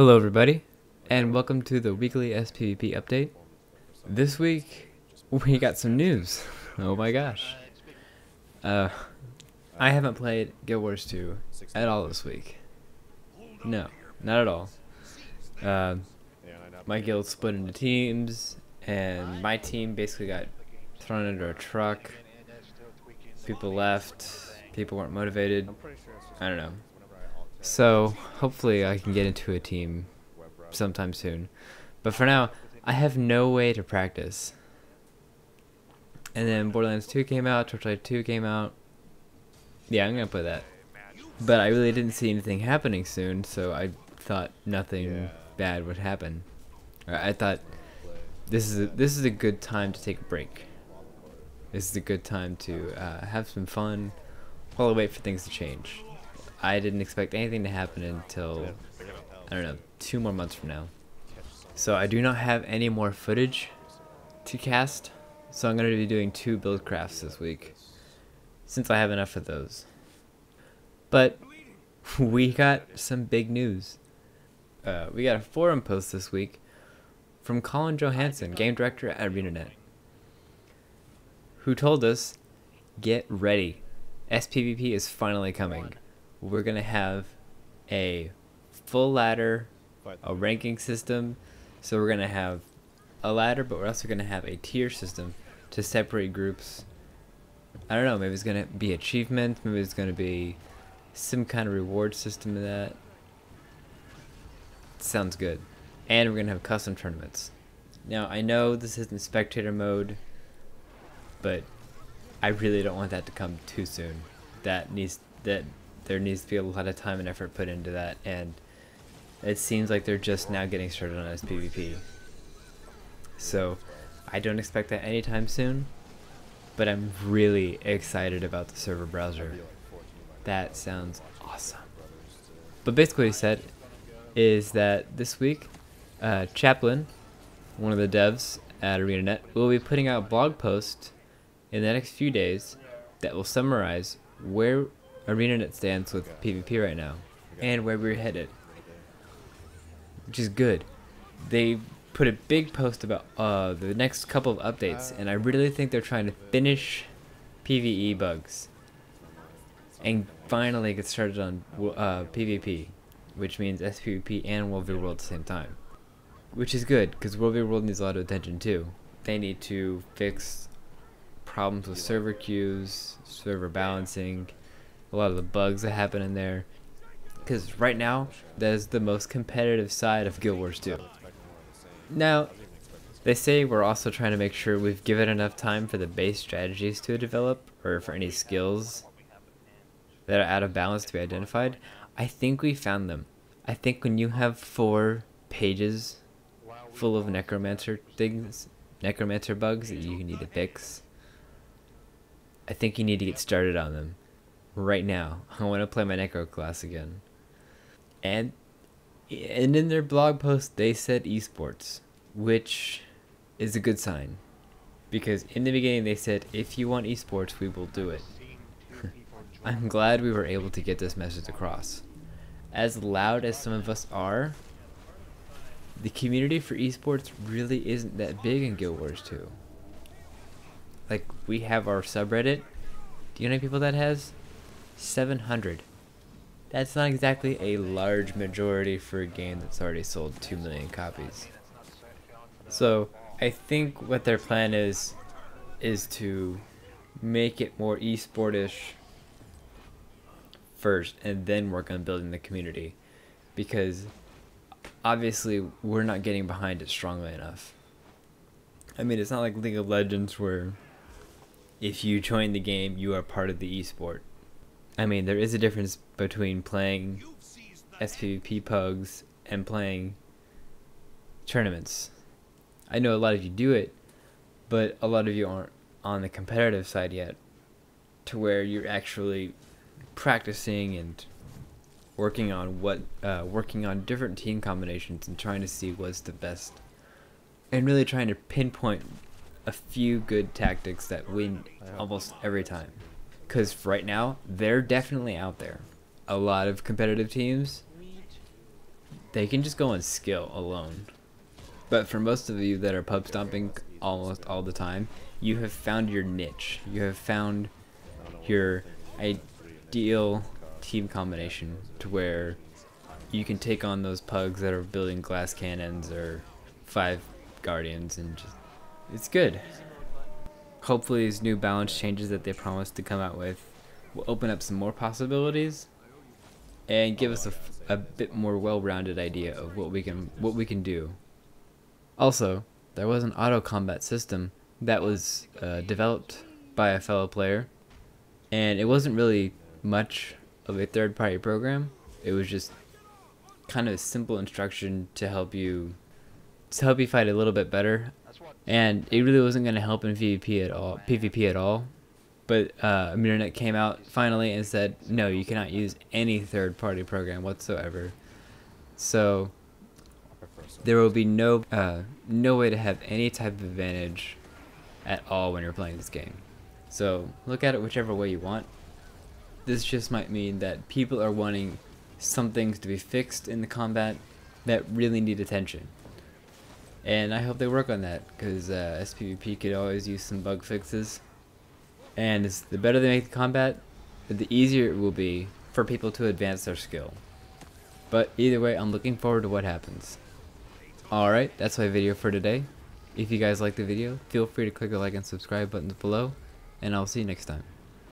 Hello everybody, and welcome to the weekly SPvP update. This week, we got some news. Oh my gosh. I haven't played Guild Wars 2 at all this week. No, not at all. My guild split into teams, and my team basically got thrown under a truck. People left, people weren't motivated. I don't know. So, hopefully I can get into a team sometime soon. But for now, I have no way to practice. And then Borderlands 2 came out, Torchlight 2 came out. Yeah, I'm gonna play that. But I really didn't see anything happening soon, so I thought nothing bad would happen. I thought this is a good time to take a break. This is a good time to have some fun while I wait for things to change. I didn't expect anything to happen until, I don't know, 2 more months from now. So I do not have any more footage to cast, so I'm going to be doing 2 build crafts this week, since I have enough of those. But we got some big news. We got a forum post this week from Colin Johansson, game director at ArenaNet, who told us, get ready, SPvP is finally coming. We're going to have a full ladder, a ranking system. So we're going to have a ladder, but we're also going to have a tier system to separate groups. I don't know, maybe it's going to be achievements, maybe it's going to be some kind of reward system to that. Sounds good. And we're going to have custom tournaments. Now, I know this isn't spectator mode, but I really don't want that to come too soon. There needs to be a lot of time and effort put into that, and it seems like they're just now getting started on SPvP. So I don't expect that anytime soon, but I'm really excited about the server browser. That sounds awesome. But basically what he said is that this week, Chaplin, one of the devs at ArenaNet, will be putting out a blog post in the next few days that will summarize where ArenaNet stands with PvP right now, and where we're headed, which is good. They put a big post about the next couple of updates, and I really think they're trying to finish PvE bugs and finally get started on PvP, which means SPvP and World v World at the same time, which is good because World v World needs a lot of attention too. They need to fix problems with server queues, server balancing, a lot of the bugs that happen in there, because right now that is the most competitive side of Guild Wars 2. Now they say we're also trying to make sure we've given enough time for the base strategies to develop, or for any skills that are out of balance to be identified. I think we found them. I think when you have 4 pages full of necromancer bugs that you need to fix, I think you need to get started on them right now. I want to play my Necro class again. And in their blog post they said esports, which is a good sign, because in the beginning they said if you want esports we will do it. I'm glad we were able to get this message across. As loud as some of us are, the community for esports really isn't that big in Guild Wars 2. Like, we have our subreddit. Do you know how many people that has? 700. That's not exactly a large majority for a game that's already sold 2 million copies. So I think what their plan is to make it more esportish first and then work on building the community, because obviously we're not getting behind it strongly enough. I mean, it's not like League of Legends where if you join the game you are part of the esport. I mean, there is a difference between playing SPvP pugs and playing tournaments. I know a lot of you do it, but a lot of you aren't on the competitive side yet, to where you're actually practicing and working on different team combinations and trying to see what's the best, and really trying to pinpoint a few good tactics that win almost every time. Because right now, they're definitely out there. A lot of competitive teams they can just go on skill alone. But for most of you that are pub stomping almost all the time, you have found your niche. You have found your ideal team combination to where you can take on those pugs that are building glass cannons or 5 guardians, and just, it's good. Hopefully these new balance changes that they promised to come out with will open up some more possibilities and give us a bit more well-rounded idea of what we can do. Also, there was an auto combat system that was developed by a fellow player, and it wasn't really much of a third-party program. It was just kind of a simple instruction to help you fight a little bit better, and it really wasn't going to help in PvP at all. But Internet came out finally and said, no, you cannot use any third-party program whatsoever. So there will be no way to have any type of advantage at all when you're playing this game. So look at it whichever way you want. This just might mean that people are wanting some things to be fixed in the combat that really need attention. And I hope they work on that, because SPvP could always use some bug fixes. And the better they make the combat, the easier it will be for people to advance their skill. But either way, I'm looking forward to what happens. Alright, that's my video for today. If you guys like the video, feel free to click the like and subscribe buttons below, and I'll see you next time.